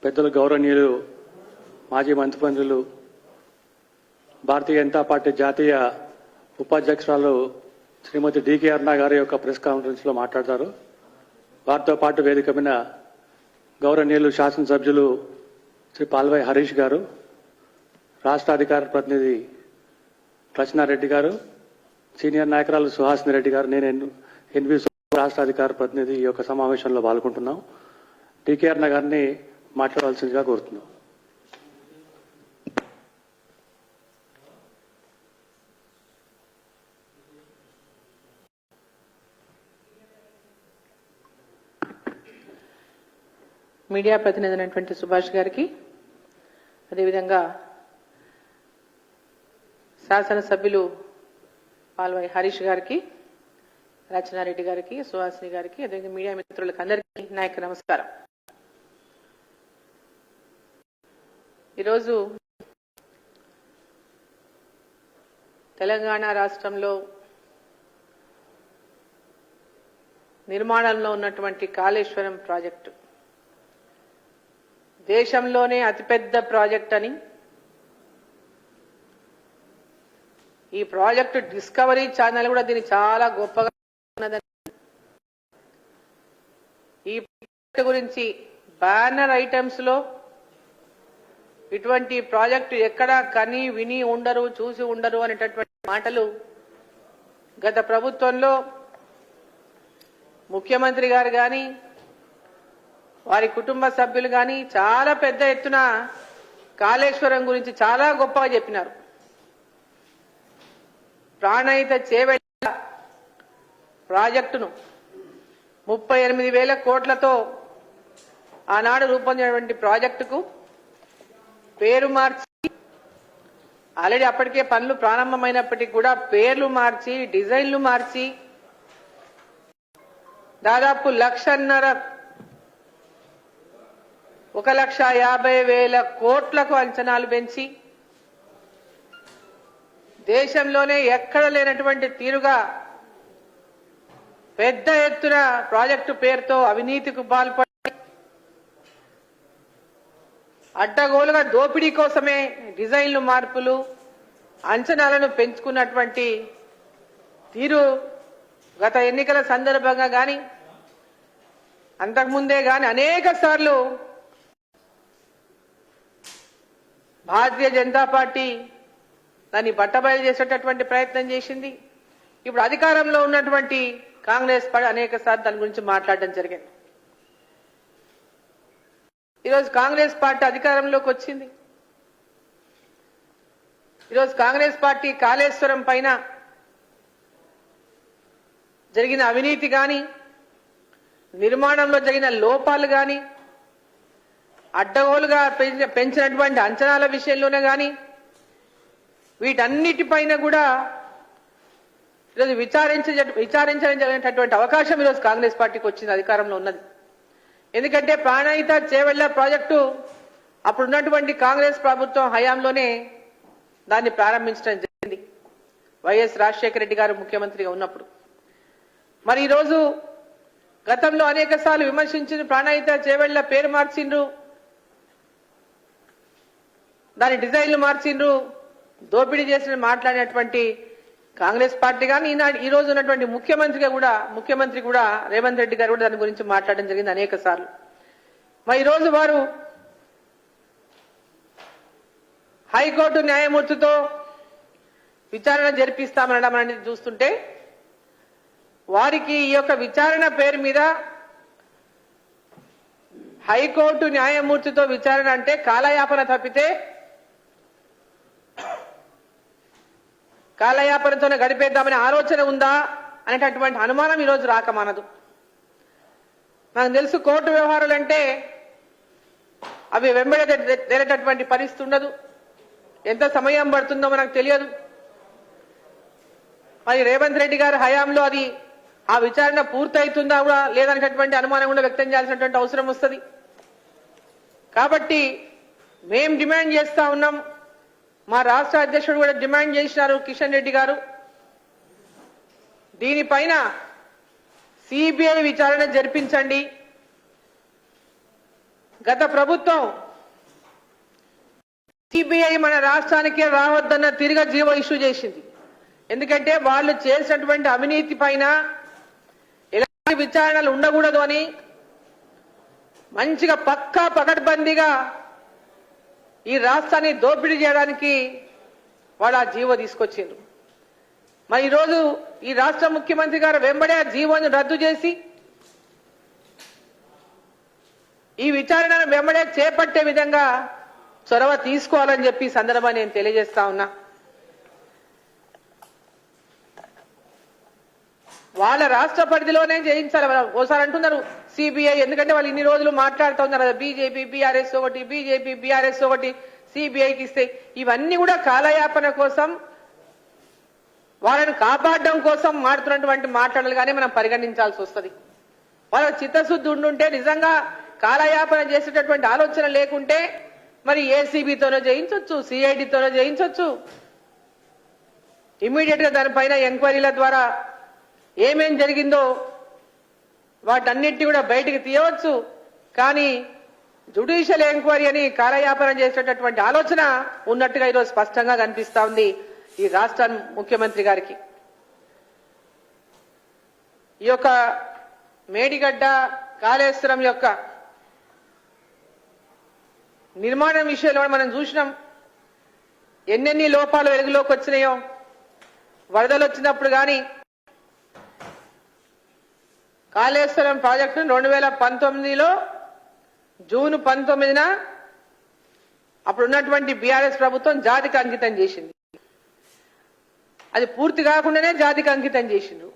పెద్దలు గౌరవనీయులు మాజీ మంత్రిమంత్రులు భారతీయ జనతా పార్టీ జాతీయ ఉపాధ్యక్షురాలు శ్రీమతి డికే అరుణ గారి యొక్క ప్రెస్ కాన్ఫరెన్స్ లో మాట్లాడతారు. వారితో పాటు వేదిక మీద గౌరవనీయులు శాసనసభ్యులు శ్రీ పాల్వాయి హరీష్ గారు, రాష్ట్ర అధికార ప్రతినిధి రచనారెడ్డి గారు, సీనియర్ నాయకురాలు సుహాసిని రెడ్డి గారు, నేను ఎన్వి రాష్ట్ర అధికార ప్రతినిధి ఈ యొక్క సమావేశంలో పాల్గొంటున్నాం. డికే అరుణ గారిని మాట్లాడాల్సిందిగా కోరుతున్నాం. మీడియా ప్రతినిధి అయినటువంటి సుభాష్ గారికి, అదేవిధంగా శాసనసభ్యులు పాల్వాయి హరీష్ గారికి, రచనారెడ్డి గారికి, సుహాసిని గారికి, అదేవిధంగా మీడియా మిత్రులకు అందరికీ నాయక నమస్కారం. ఈరోజు తెలంగాణ రాష్ట్రంలో నిర్మాణంలో ఉన్నటువంటి కాళేశ్వరం ప్రాజెక్టు దేశంలోనే అతిపెద్ద ప్రాజెక్ట్ అని, ఈ ప్రాజెక్టు డిస్కవరీ ఛానల్ కూడా దీన్ని చాలా గొప్పగా ఉన్నదని, ఈ ప్రాజెక్టు గురించి బ్యానర్ ఐటమ్స్ లో ఇటువంటి ప్రాజెక్టు ఎక్కడా కని విని ఉండరు, చూసి ఉండరు అనేటటువంటి మాటలు గత ప్రభుత్వంలో ముఖ్యమంత్రి గారు కానీ వారి కుటుంబ సభ్యులు కానీ చాలా పెద్ద ఎత్తున కాళేశ్వరం గురించి చాలా గొప్పగా చెప్పినారు. ప్రాణహిత చేవెళ్ల ప్రాజెక్టును 38,000 కోట్లతో ఆనాడు రూపొందినటువంటి ప్రాజెక్టుకు పేరు మార్చి, ఆల్రెడీ అప్పటికే పనులు ప్రారంభమైనప్పటికీ కూడా పేర్లు మార్చి, డిజైన్లు మార్చి దాదాపు 1,50,000 కోట్లకు అంచనాలు పెంచి దేశంలోనే ఎక్కడ లేనటువంటి తీరుగా పెద్ద ఎత్తున ప్రాజెక్టు పేరుతో అవినీతికి పాల్పడి అడ్డగోలుగా దోపిడీ కోసమే డిజైన్లు మార్పులు, అంచనాలను పెంచుకున్నటువంటి తీరు గత ఎన్నికల సందర్భంగా గాని అంతకుముందే గాని అనేక సార్లు భారతీయ జనతా పార్టీ దాన్ని బట్టబయలు చేసేటటువంటి ప్రయత్నం చేసింది. ఇప్పుడు అధికారంలో ఉన్నటువంటి కాంగ్రెస్ పార్టీ అనేక సార్లు దాని గురించి మాట్లాడడం జరిగింది. ఈరోజు కాంగ్రెస్ పార్టీ అధికారంలోకి వచ్చింది. ఈరోజు కాంగ్రెస్ పార్టీ కాళేశ్వరం పైన జరిగిన అవినీతి గాని, నిర్మాణంలో జరిగిన లోపాలు గాని, అడ్డగోలుగా పెంచినటువంటి అంచనాల విషయంలోనే గాని వీటన్నిటిపైన కూడా ఈరోజు విచారించేటటువంటి అవకాశం ఈరోజు కాంగ్రెస్ పార్టీకి వచ్చింది, అధికారంలో ఉన్నది. ఎందుకంటే ప్రాణహిత చేవెళ్ల ప్రాజెక్టు అప్పుడున్నటువంటి కాంగ్రెస్ ప్రభుత్వం హయాంలోనే దాన్ని ప్రారంభించడం జరిగింది, వైఎస్ రాజశేఖర రెడ్డి గారు ముఖ్యమంత్రిగా ఉన్నప్పుడు. మరి ఈరోజు గతంలో అనేక సార్లు విమర్శించిన ప్రాణహిత చేవెళ్ల పేరు మార్చిండ్రు, దాని డిజైన్లు మార్చిండ్రు, దోపిడీ చేసిన మాట్లాడినటువంటి కాంగ్రెస్ పార్టీ కానీ ఈ రోజు ఉన్నటువంటి ముఖ్యమంత్రి కూడా రేవంత్ రెడ్డి గారు కూడా దాని గురించి మాట్లాడడం జరిగింది అనేక సార్లు. మరి ఈరోజు వారు హైకోర్టు న్యాయమూర్తితో విచారణ జరిపిస్తామనడం అనేది చూస్తుంటే, వారికి ఈ యొక్క విచారణ పేరు మీద హైకోర్టు న్యాయమూర్తితో విచారణ అంటే కాలయాపన తప్పితే, కాలయాపనతోనే గడిపేద్దామనే ఆలోచన ఉందా అనేటటువంటి అనుమానం ఈరోజు రాకమానదు. నాకు తెలుసు కోర్టు వ్యవహారాలు అంటే అవి వెంబడి తేలేటటువంటి పరిస్థితి ఉండదు, ఎంత సమయం పడుతుందో మనకు తెలియదు. మరి రేవంత్ రెడ్డి గారి హయాంలో అది ఆ విచారణ పూర్తవుతుందా కూడా లేదనేటటువంటి అనుమానం కూడా వ్యక్తం చేయాల్సినటువంటి అవసరం వస్తుంది. కాబట్టి మేం డిమాండ్ చేస్తా ఉన్నాం, మా రాష్ట్ర అధ్యక్షుడు కూడా డిమాండ్ చేసినారు కిషన్ రెడ్డి గారు, దీనిపైన సిబిఐ విచారణ జరిపించండి. గత ప్రభుత్వం సిబిఐ మన రాష్ట్రానికి రావద్దన్న తిరిగి జీవో ఇష్యూ చేసింది. ఎందుకంటే వాళ్ళు చేసినటువంటి అవినీతి పైన ఎలాంటి విచారణలు ఉండకూడదు అని మంచిగా పక్కా పకడ్బందీగా ఈ రాష్ట్రాన్ని దోపిడీ చేయడానికి వాళ్ళు ఆ జీవో తీసుకొచ్చిండ్రు. మరి ఈరోజు ఈ రాష్ట్ర ముఖ్యమంత్రి గారు వెంబడే ఆ జీవోను రద్దు చేసి ఈ విచారణను వెంబడే చేపట్టే విధంగా చొరవ తీసుకోవాలని చెప్పి ఈ సందర్భాన్ని నేను తెలియజేస్తా ఉన్నా. వాళ్ళ రాష్ట్ర పరిధిలోనే చేయించాలి. ఓసారి అంటున్నారు సిబిఐ, ఎందుకంటే వాళ్ళు ఇన్ని రోజులు మాట్లాడుతూ ఉన్నారు కదా, బీజేపీ బీఆర్ఎస్ ఒకటి, బీజేపీ బీఆర్ఎస్ ఒకటి, సిబిఐకి ఇస్తే ఇవన్నీ కూడా కాలయాపన కోసం, వాళ్ళని కాపాడడం కోసం మాడుతున్నటువంటి మాట్లాడాలి కానీ మనం పరిగణించాల్సి వస్తుంది. వాళ్ళ చిత్తశుద్ధి ఉండుంటే, నిజంగా కాలయాపన చేసేటటువంటి ఆలోచన లేకుంటే మరి ఏసీబీతోనో చేయించవచ్చు, సిఐడితోనో చేయించవచ్చు, ఇమ్మీడియట్ గా దానిపైన ఎంక్వైరీల ద్వారా ఏమేం జరిగిందో వాటన్నిటిని కూడా బయటికి తీయవచ్చు. కానీ జ్యుడిషియల్ ఎంక్వైరీ అని కాలయాపన చేసేటటువంటి ఆలోచన ఉన్నట్టుగా ఈరోజు స్పష్టంగా కనిపిస్తా ఉంది ఈ రాష్ట్ర ముఖ్యమంత్రి గారికి. ఈ యొక్క మేడిగడ్డ కాళేశ్వరం యొక్క నిర్మాణం విషయంలో మనం చూసినాం ఎన్నెన్ని లోపాలు వెలుగులోకి వచ్చినాయో. వరదలు వచ్చినప్పుడు కానీ కాళేశ్వరం ప్రాజెక్టును 2019లో జూన్ 19న అప్పుడు ఉన్నటువంటి బీఆర్ఎస్ ప్రభుత్వం జాతికి అంకితం చేసింది. అది పూర్తి కాకుండానే జాతికి అంకితం చేసిండ్రు.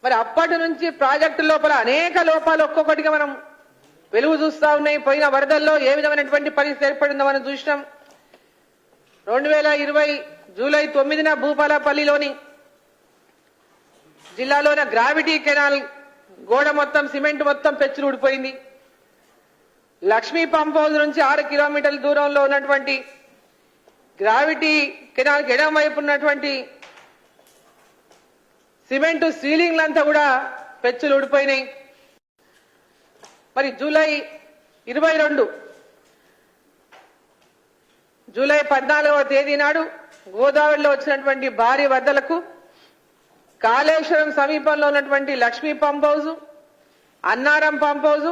మరి అప్పటి నుంచి ప్రాజెక్టు లోపల అనేక లోపాలు ఒక్కొక్కటిగా మనం వెలుగు చూస్తా ఉన్నాయి. పోయిన వరదల్లో ఏ విధమైనటువంటి పరిస్థితి ఏర్పడిందో మనం చూసినాం. 2020 జూలై 9న భూపాలపల్లిలోని జిల్లాలోని గ్రావిటీ కెనాల్ గోడ మొత్తం సిమెంట్ మొత్తం పెచ్చులు ఊడిపోయింది. లక్ష్మీ పంప్ హౌస్ నుంచి 6 కిలోమీటర్ల దూరంలో ఉన్నటువంటి గ్రావిటీ కెనాల్ ఎడం వైపు ఉన్నటువంటి సిమెంట్ సీలింగ్లంతా కూడా పెచ్చులు ఊడిపోయినాయి. మరి జూలై 14వ తేదీ నాడు గోదావరిలో వచ్చినటువంటి భారీ వరదలకు కాళేశ్వరం సమీపంలో ఉన్నటువంటి Lakshmi pump house, Annaram pump house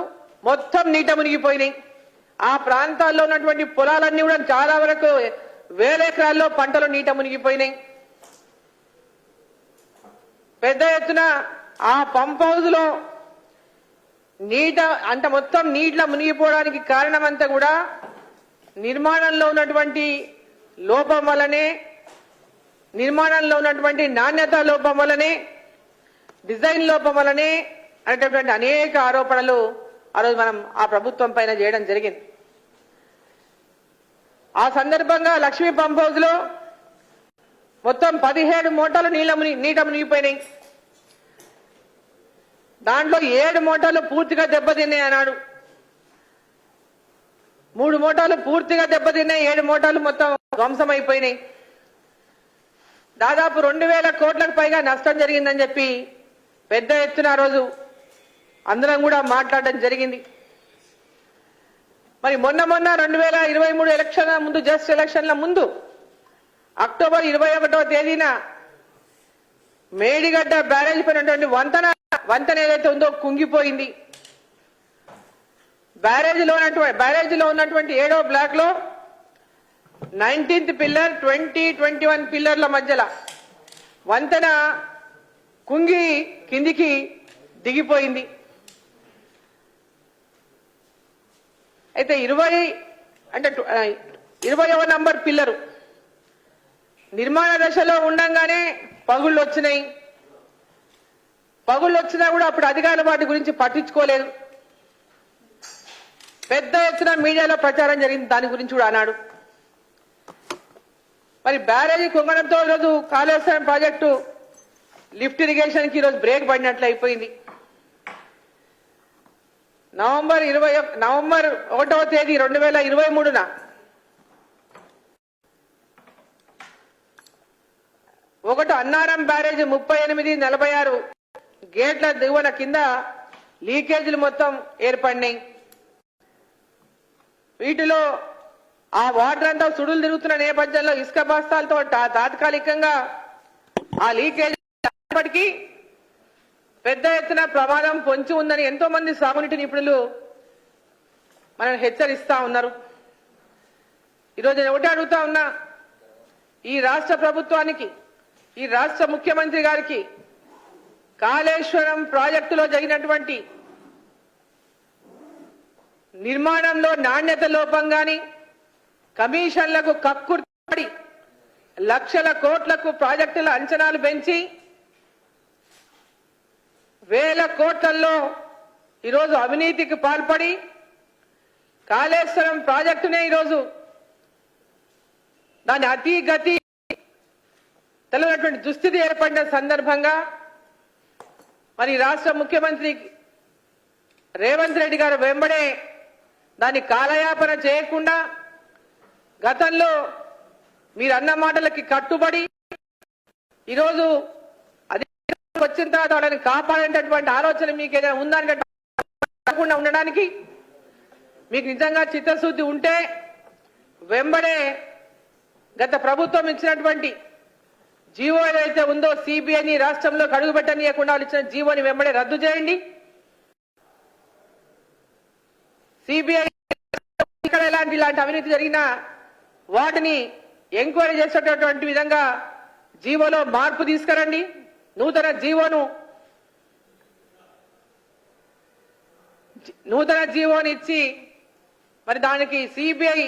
మొత్తం నీట మునిగిపోయినాయి. ఆ ప్రాంతాల్లో ఉన్నటువంటి పొలాలన్నీ కూడా చాలా వరకు వేల ఎకరాల్లో పంటలు నీట మునిగిపోయినాయి. పెద్ద ఎత్తున ఆ పంప్ హౌస్ లో మొత్తం నీటిలో మునిగిపోవడానికి కారణమంతా కూడా నిర్మాణంలో ఉన్నటువంటి లోపం వల్లనే, నిర్మాణంలో ఉన్నటువంటి నాణ్యత లోపం వల్లనే, డిజైన్ లోపం వల్లనే అనేటటువంటి అనేక ఆరోపణలు ఆ రోజు మనం ఆ ప్రభుత్వం పైన చేయడం జరిగింది. ఆ సందర్భంగా లక్ష్మీ పంప్ హౌస్ లో మొత్తం 17 మోటార్లు నీట మునిగిపోయినాయి. దాంట్లో 7 మోటార్లు పూర్తిగా దెబ్బతిన్నాయి అన్నాడు. 3 మోటార్లు పూర్తిగా దెబ్బతిన్నాయి, 7 మోటార్లు మొత్తం ధ్వంసమైపోయినాయి. దాదాపు 2000 కోట్లకు పైగా నష్టం జరిగిందని చెప్పి పెద్ద ఎత్తున ఆ రోజు అందరం కూడా మాట్లాడడం జరిగింది. మరి మొన్న 2023 ఎలక్షన్ల ముందు, జస్ట్ ఎలక్షన్ల ముందు అక్టోబర్ 21వ తేదీన మేడిగడ్డ బ్యారేజ్ పైనటువంటి వంతెన ఏదైతే ఉందో కుంగిపోయింది. బ్యారేజీలో ఉన్నటువంటి 7వ బ్లాక్ లో 19th పిల్లర్, 21 పిల్లర్ల మధ్యల వంతెన కుంగి కిందికి దిగిపోయింది. అయితే 20వ నంబర్ పిల్లరు నిర్మాణ దశలో ఉండంగానే పగుళ్ళు వచ్చినాయి. పగుళ్ళు వచ్చినా కూడా అప్పుడు అధికారులు వాటి గురించి పట్టించుకోలేదు. పెద్ద ఎత్తున మీడియాలో ప్రచారం జరిగింది, దాని గురించి కూడా అన్నాడు. మరి బ్యారేజీ కుంగడంతో ఈరోజు కాళేశ్వరం ప్రాజెక్టు లిఫ్ట్ ఇరిగేషన్ కి ఈరోజు బ్రేక్ పడినట్లు అయిపోయింది. నవంబర్ 1వ తేదీ 2023న అన్నారం బ్యారేజ్ 38, 46 గేట్ల దిగువన కింద లీకేజీలు మొత్తం ఏర్పడినాయి. వీటిలో ఆ వాటర్ అంతా సుడులు తిరుగుతున్న నేపథ్యంలో ఇసుక బస్తాలతో తాత్కాలికంగా ఆ లీకేజ్ ఇప్పటికీ పెద్ద ఎత్తున ప్రమాదం పొంచి ఉందని ఎంతో మంది సాగునీటి నిపుణులు మనల్ని హెచ్చరిస్తా ఉన్నారు. ఈరోజు నేను ఒకటి అడుగుతా ఉన్నా, ఈ రాష్ట్ర ప్రభుత్వానికి, ఈ రాష్ట్ర ముఖ్యమంత్రి గారికి కాళేశ్వరం ప్రాజెక్టులో జరిగినటువంటి నిర్మాణంలో నాణ్యత లోపం గాని, కమిషన్లకు కక్కుర్తి లక్షల కోట్లకు ప్రాజెక్టుల అంచనాలు పెంచి వేల కోట్లలో ఈరోజు అవినీతికి పాల్పడి కాళేశ్వరం ప్రాజెక్టునే ఈరోజు దాని అతి గతి తెలియనటువంటి దుస్థితి ఏర్పడిన సందర్భంగా మరి రాష్ట్ర ముఖ్యమంత్రి రేవంత్ రెడ్డి గారు వెంబడే దాన్ని కాలయాపన చేయకుండా గతంలో మీరు అన్న మాటలకి కట్టుబడి ఈరోజు అధికారంలోకి వచ్చిన తర్వాత వాళ్ళని కాపాడేటటువంటి ఆలోచన మీకు ఏదైనా ఉందని కాకుండా ఉండడానికి మీకు నిజంగా చిత్తశుద్ధి ఉంటే వెంబడే గత ప్రభుత్వం ఇచ్చినటువంటి జీవో ఏదైతే ఉందో సిబిఐని రాష్ట్రంలో అడుగుపెట్టనీయకుండా వాళ్ళు ఇచ్చిన జీవోని వెంబడే రద్దు చేయండి. సిబిఐ ఇక్కడ ఇలాంటి అవినీతి జరిగినా వాటిని ఎంక్వైరీ చేసేటటువంటి విధంగా జీవోలో మార్పు తీసుకురండి. నూతన జీవోని ఇచ్చి మరి దానికి సిబిఐ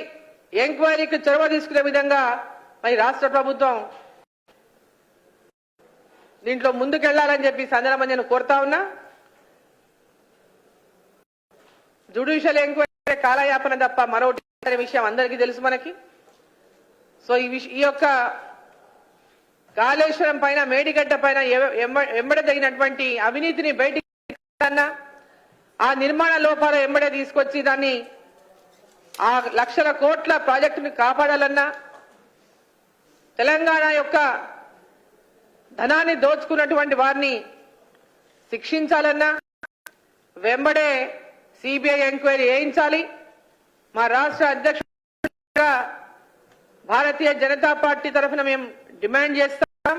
ఎంక్వైరీకి చొరవ తీసుకునే విధంగా మరి రాష్ట్ర ప్రభుత్వం దీంట్లో ముందుకెళ్లాలని చెప్పి సందర్భంగా నేను కోరుతా ఉన్నా. జ్యుడిషియల్ ఎంక్వైరీ కాలయాపన తప్ప మరొకటి అనే విషయం అందరికీ తెలుసు మనకి. సో ఈ యొక్క కాళేశ్వరం పైన, మేడిగడ్డ పైన ఎంబడే తగినటువంటి అవినీతిని బయటికి ఆ నిర్మాణ లోపాల ఎంబడే తీసుకొచ్చి దాన్ని ఆ లక్షల కోట్ల ప్రాజెక్టుని కాపాడాలన్నా, తెలంగాణ యొక్క ధనాన్ని దోచుకున్నటువంటి వారిని శిక్షించాలన్నా వెంబడే సిబిఐ ఎంక్వైరీ చేయించాలి. మా రాష్ట్ర అధ్యక్షుడిగా భారతీయ జనతా పార్టీ తరఫున మేము డిమాండ్ చేస్తాం.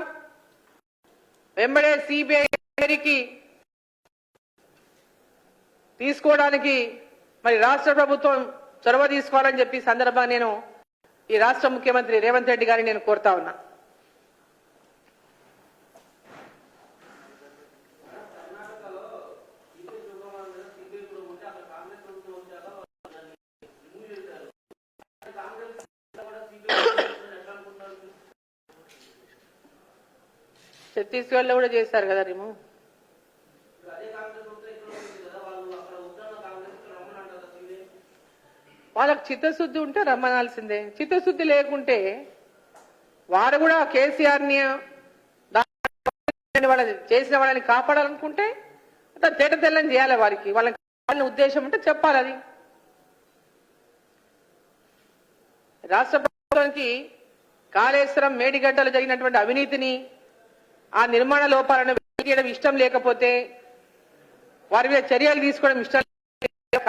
వెంబడే సిబిఐ ఎంక్వైరీకి తీసుకోవడానికి మరి రాష్ట్ర ప్రభుత్వం చొరవ తీసుకోవాలని చెప్పి సందర్భంగా నేను ఈ రాష్ట్ర ముఖ్యమంత్రి రేవంత్ రెడ్డి గారిని నేను కోరుతా ఉన్నా. ఛత్తీస్గఢ్ లో కూడా చేశారు కదా రిమూవ్. వాళ్ళకి చిత్తశుద్ధి ఉంటే రమ్మనాల్సిందే. చిత్తశుద్ధి లేకుంటే వారు కూడా కేసీఆర్ ని చేసిన వాళ్ళని కాపాడాలనుకుంటే తేట తెల్లని చేయాలి. వారికి వాళ్ళని ఉద్దేశం ఉంటే చెప్పాలి. అది రాష్ట్ర ప్రభుత్వానికి కాళేశ్వరం, మేడిగడ్డలో జరిగినటువంటి అవినీతిని, ఆ నిర్మాణ లోపాలను చేయడం ఇష్టం లేకపోతే, వారి మీద చర్యలు తీసుకోవడం ఇష్టం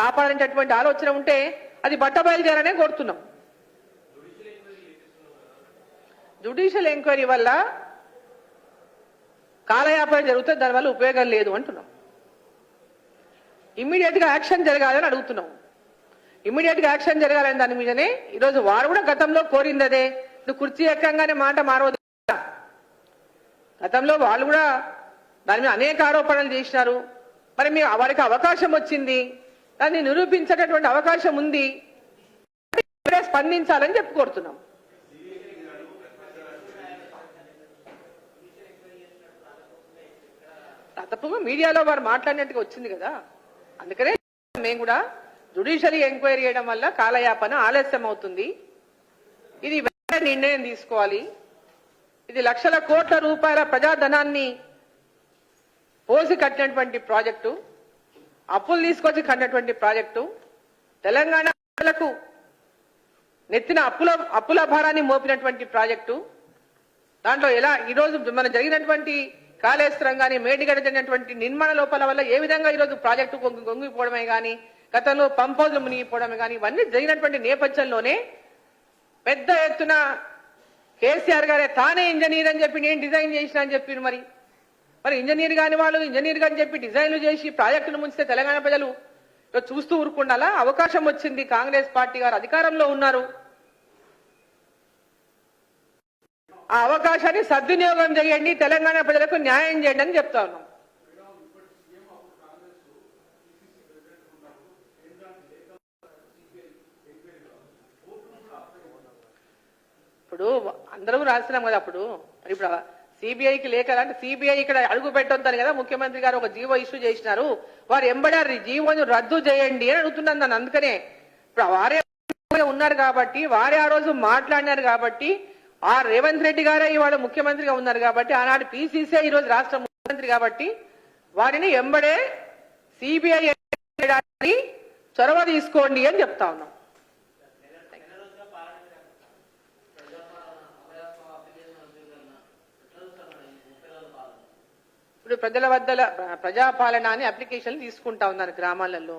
కాపాడేటటువంటి ఆలోచన ఉంటే అది బట్టబయలు చేయాలనే కోరుతున్నాం. జ్యుడిషియల్ ఎంక్వైరీ వల్ల కాలయాపన జరుగుతుంది, దానివల్ల ఉపయోగం లేదు అంటున్నాం. ఇమ్మీడియట్ గా యాక్షన్ జరగాలని అడుగుతున్నాం. ఇమ్మీడియట్ గా యాక్షన్ జరగాలని దాని మీదనే ఈరోజు వారు కూడా గతంలో కోరింది అదే. నువ్వు కుర్చీ ఎక్కంగానే మాట మారవద్దు. గతంలో వాళ్ళు కూడా దాని మీద అనేక ఆరోపణలు చేసినారు. మరి మీ వారికి అవకాశం వచ్చింది, దాన్ని నిరూపించేటటువంటి అవకాశం ఉంది, స్పందించాలని చెప్పి కోరుతున్నాం. తప్పగా మీడియాలో వారు మాట్లాడినట్టుగా వచ్చింది కదా, అందుకనే మేము కూడా జ్యుడిషియల్ ఎంక్వైరీ చేయడం వల్ల కాలయాపన ఆలస్యం అవుతుంది. ఇది వెంటనే నిర్ణయం తీసుకోవాలి. ఇది లక్షల కోట్ల రూపాయల ప్రజాధనాన్ని పోసి కట్టినటువంటి ప్రాజెక్టు, అప్పులు తీసుకొచ్చి కట్టినటువంటి ప్రాజెక్టు, తెలంగాణ ప్రజలకు నెత్తిన అప్పుల భారాన్ని మోపినటువంటి ప్రాజెక్టు. దాంట్లో ఎలా ఈరోజు మన జరిగినటువంటి కాళేశ్వరం కానీ, మేడిగడ్డ జరిగినటువంటి నిర్మాణ లోపాల వల్ల ఏ విధంగా ఈరోజు ప్రాజెక్టు గొంగిపోవడమే కానీ, గతంలో పంప్ హౌస్లు మునిగిపోవడం కానీ ఇవన్నీ జరిగినటువంటి నేపథ్యంలోనే పెద్ద ఎత్తున కేసీఆర్ గారే తానే ఇంజనీర్ అని చెప్పి నేను డిజైన్ చేసిన అని చెప్పారు. మరి ఇంజనీర్ కాని వాళ్ళు ఇంజనీర్ అని చెప్పి డిజైన్లు చేసి ప్రాజెక్టును ముంచితే తెలంగాణ ప్రజలు చూస్తూ ఊరుకుండాలా? అవకాశం వచ్చింది, కాంగ్రెస్ పార్టీ గారు అధికారంలో ఉన్నారు, ఆ అవకాశాన్ని సద్వినియోగం చేయండి, తెలంగాణ ప్రజలకు న్యాయం చేయండి అని చెప్తా ఉన్నాం. ఇప్పుడు అందరూ రాసినాం కదా. ఇప్పుడు సిబిఐకి లేఖ అంటే సిబిఐ ఇక్కడ అడుగు పెట్టొద్దని కదా ముఖ్యమంత్రి గారు ఒక జీవో ఇష్యూ చేసినారు. వారు ఎంబడారు జీవోను రద్దు చేయండి అని అడుగుతున్నాను నన్ను. అందుకనే ఇప్పుడు వారే ఉన్నారు కాబట్టి, వారే ఆ రోజు మాట్లాడినారు కాబట్టి, ఆ రేవంత్ రెడ్డి గారే ఇవాళ ముఖ్యమంత్రిగా ఉన్నారు కాబట్టి, ఆనాడు పిసిసి ఈ రోజు రాష్ట్ర ముఖ్యమంత్రి కాబట్టి వారిని ఎంబడే సిబిఐ చొరవ తీసుకోండి అని చెప్తా ఉన్నాం. ఇప్పుడు ప్రజల వద్ద ప్రజాపాలన అని అప్లికేషన్లు తీసుకుంటా ఉన్నారు గ్రామాలలో.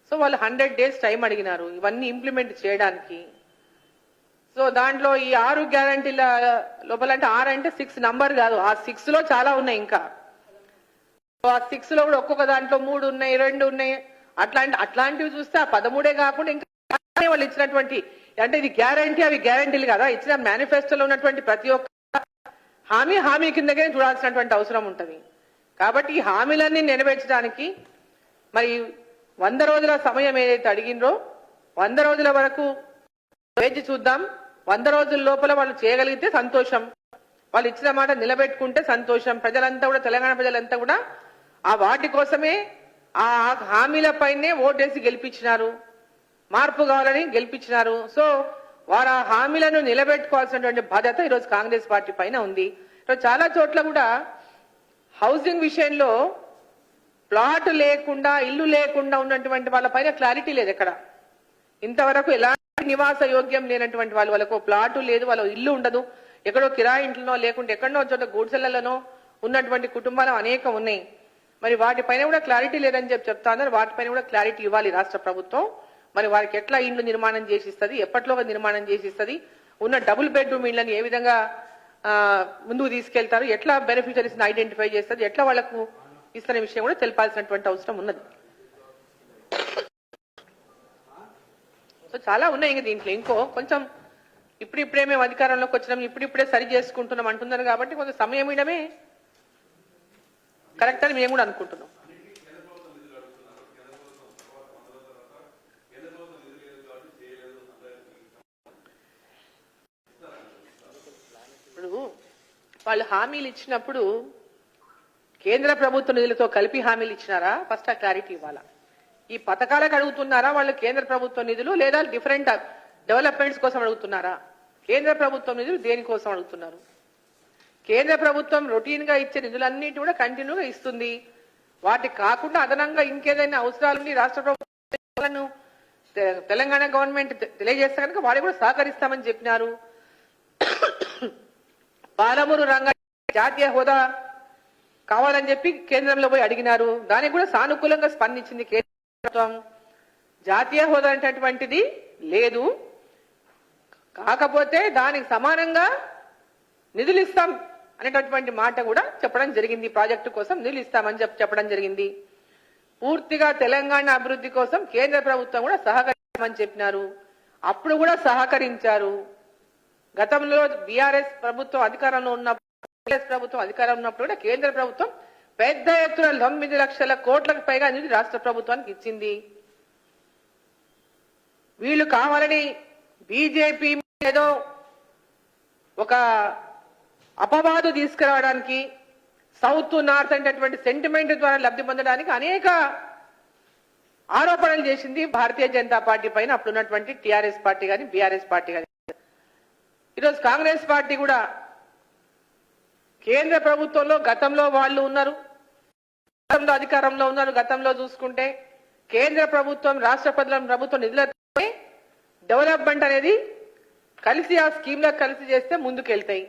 సో వాళ్ళు 100 days టైం అడిగినారు ఇవన్నీ ఇంప్లిమెంట్ చేయడానికి. సో దాంట్లో ఈ 6 గ్యారంటీల లోపల అంటే 6 అంటే 6 నంబర్ కాదు, ఆ 6 లో చాలా ఉన్నాయి. ఇంకా ఆ 6 లో కూడా ఒక్కొక్క దాంట్లో 3 ఉన్నాయి, 2 ఉన్నాయి. అట్లాంటివి చూస్తే ఆ 13 కాకుండా ఇంకా వాళ్ళు ఇచ్చినటువంటి అంటే ఇది గ్యారంటీ, అవి గ్యారంటీలు కదా. ఇచ్చిన మేనిఫెస్టోలో ఉన్నటువంటి ప్రతి ఒక్క హామీ కిందనే చూడాల్సినటువంటి అవసరం ఉంటుంది. కాబట్టి ఈ హామీలన్నీ నెరవేర్చడానికి మరి 100 రోజుల సమయం ఏదైతే అడిగినరో 100 రోజుల వరకు వేచి చూద్దాం. 100 రోజుల లోపల వాళ్ళు చేయగలిగితే సంతోషం, వాళ్ళు ఇచ్చిన మాట నిలబెట్టుకుంటే సంతోషం. ప్రజలంతా కూడా, తెలంగాణ ప్రజలంతా కూడా ఆ వాటి కోసమే, ఆ హామీలపైనే ఓటేసి గెలిపించినారు, మార్పు కావాలని గెలిపించినారు. సో వారు ఆ హామీలను నిలబెట్టుకోవాల్సినటువంటి బాధ్యత ఈరోజు కాంగ్రెస్ పార్టీ పైన ఉంది. చాలా చోట్ల కూడా హౌసింగ్ విషయంలో ప్లాట్ లేకుండా, ఇల్లు లేకుండా ఉన్నటువంటి వాళ్ళ పైన క్లారిటీ లేదు. ఎక్కడ ఇంతవరకు ఎలాంటి నివాస యోగ్యం లేనటువంటి వాళ్ళకు ప్లాటు లేదు, వాళ్ళ ఇల్లు ఉండదు, ఎక్కడో కిరాయి ఇంట్లోనో లేకుంటే ఎక్కడనో చోట గూడ్సెలలోనో ఉన్నటువంటి కుటుంబాలు అనేకం ఉన్నాయి. మరి వాటిపైన కూడా క్లారిటీ లేదని చెప్తా ఉన్నారు. వాటిపైన కూడా క్లారిటీ ఇవ్వాలి రాష్ట్ర ప్రభుత్వం. మరి వారికి ఎట్లా ఇండ్లు నిర్మాణం చేసిస్తుంది, ఎప్పట్లోగా నిర్మాణం చేసిస్తుంది, ఉన్న డబుల్ బెడ్రూమ్ ఇళ్లను ఏ విధంగా ముందుకు తీసుకెళ్తారు, ఎట్లా బెనిఫిషరీస్ ఐడెంటిఫై చేస్తుంది, ఎట్లా వాళ్లకు ఇస్తున్న విషయం కూడా తెలిపాల్సినటువంటి అవసరం ఉన్నది. సో చాలా ఉన్నాయి. ఇంకా దీంట్లో ఇంకో కొంచెం ఇప్పుడిప్పుడే మేము అధికారంలోకి వచ్చినాం, ఇప్పుడిప్పుడే సరి చేసుకుంటున్నాం అంటున్నారు కాబట్టి కొంచెం సమయం ఇవ్వడమే కరెక్ట్ అని మేము కూడా అనుకుంటున్నాం. ఇప్పుడు వాళ్ళు హామీలు ఇచ్చినప్పుడు కేంద్ర ప్రభుత్వ నిధులతో కలిపి హామీలు ఇచ్చినారా? ఫస్ట్ ఆ క్లారిటీ ఇవ్వాలా. ఈ పథకాలకు అడుగుతున్నారా వాళ్ళు కేంద్ర ప్రభుత్వ నిధులు, లేదా డిఫరెంట్ డెవలప్మెంట్స్ కోసం అడుగుతున్నారా? కేంద్ర ప్రభుత్వం నిధులు దేనికోసం అడుగుతున్నారు? కేంద్ర ప్రభుత్వం రొటీన్ గా ఇచ్చే నిధులన్నిటి కూడా కంటిన్యూగా ఇస్తుంది. వాటి కాకుండా అదనంగా ఇంకేదైనా అవసరాలుండి రాష్ట్ర ప్రభుత్వం తెలంగాణ గవర్నమెంట్ తెలియజేస్తే కనుక వాళ్ళు కూడా సహకరిస్తామని చెప్పినారు. పాలమూరు రంగారెడ్డి జాతీయ హోదా కావాలని చెప్పి కేంద్రంలో పోయి అడిగినారు. దానికి కూడా సానుకూలంగా స్పందించింది కేంద్ర ప్రభుత్వం. జాతీయ హోదా అనేటటువంటిది లేదు, కాకపోతే దానికి సమానంగా నిధులు ఇస్తాం అనేటటువంటి మాట కూడా చెప్పడం జరిగింది. ప్రాజెక్టు కోసం నిధులు ఇస్తామని చెప్పడం జరిగింది. పూర్తిగా తెలంగాణ అభివృద్ధి కోసం కేంద్ర ప్రభుత్వం కూడా సహకరించమని చెప్పినారు. అప్పుడు కూడా సహకరించారు. గతంలో బీఆర్ఎస్ ప్రభుత్వం అధికారంలో ఉన్నప్పుడు కూడా కేంద్ర ప్రభుత్వం పెద్ద ఎత్తున 9 లక్షల కోట్లకు పైగా నిధులు రాష్ట్ర ప్రభుత్వానికి ఇచ్చింది. వీళ్ళు కావాలని బీజేపీ ఏదో ఒక అపవాదు తీసుకురావడానికి, సౌత్ నార్త్ అనేటటువంటి సెంటిమెంట్ ద్వారా లబ్ధి పొందడానికి అనేక ఆరోపణలు చేసింది భారతీయ జనతా పార్టీ పైన, అప్పుడున్నటువంటి టీఆర్ఎస్ పార్టీ కానీ బీఆర్ఎస్ పార్టీ కానీ. ఈరోజు కాంగ్రెస్ పార్టీ కూడా కేంద్ర ప్రభుత్వంలో గతంలో వాళ్ళు ఉన్నారు, గతంలో అధికారంలో ఉన్నారు. గతంలో చూసుకుంటే కేంద్ర ప్రభుత్వం, రాష్ట్ర ప్రభుత్వం నిధులతో డెవలప్మెంట్ అనేది కలిసి ఆ స్కీమ్లకు కలిసి చేస్తే ముందుకెళ్తాయి.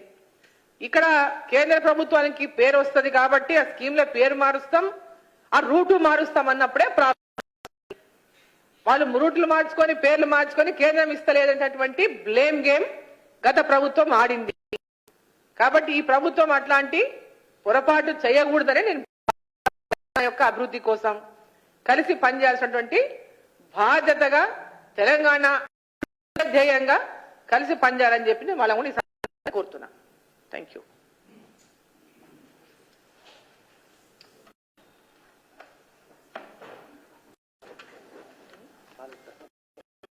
ఇక్కడ కేంద్ర ప్రభుత్వానికి పేరు వస్తుంది కాబట్టి ఆ స్కీమ్ల పేరు మారుస్తాం, ఆ రూటు మారుస్తాం అన్నప్పుడే వాళ్ళు మురుట్లు మార్చుకొని పేర్లు మార్చుకొని కేంద్రం ఇస్తలేదనేటటువంటి బ్లేమ్ గేమ్ గత ప్రభుత్వం ఆడింది. కాబట్టి ఈ ప్రభుత్వం అట్లాంటి పొరపాటు చేయకూడదని నేను యొక్క అభివృద్ధి కోసం కలిసి పనిచేయాల్సినటువంటి బాధ్యతగా తెలంగాణ ధ్యేయంగా కలిసి పనిచేయాలని చెప్పి నేను వాళ్ళని కూడా కోరుతున్నా. Thank you.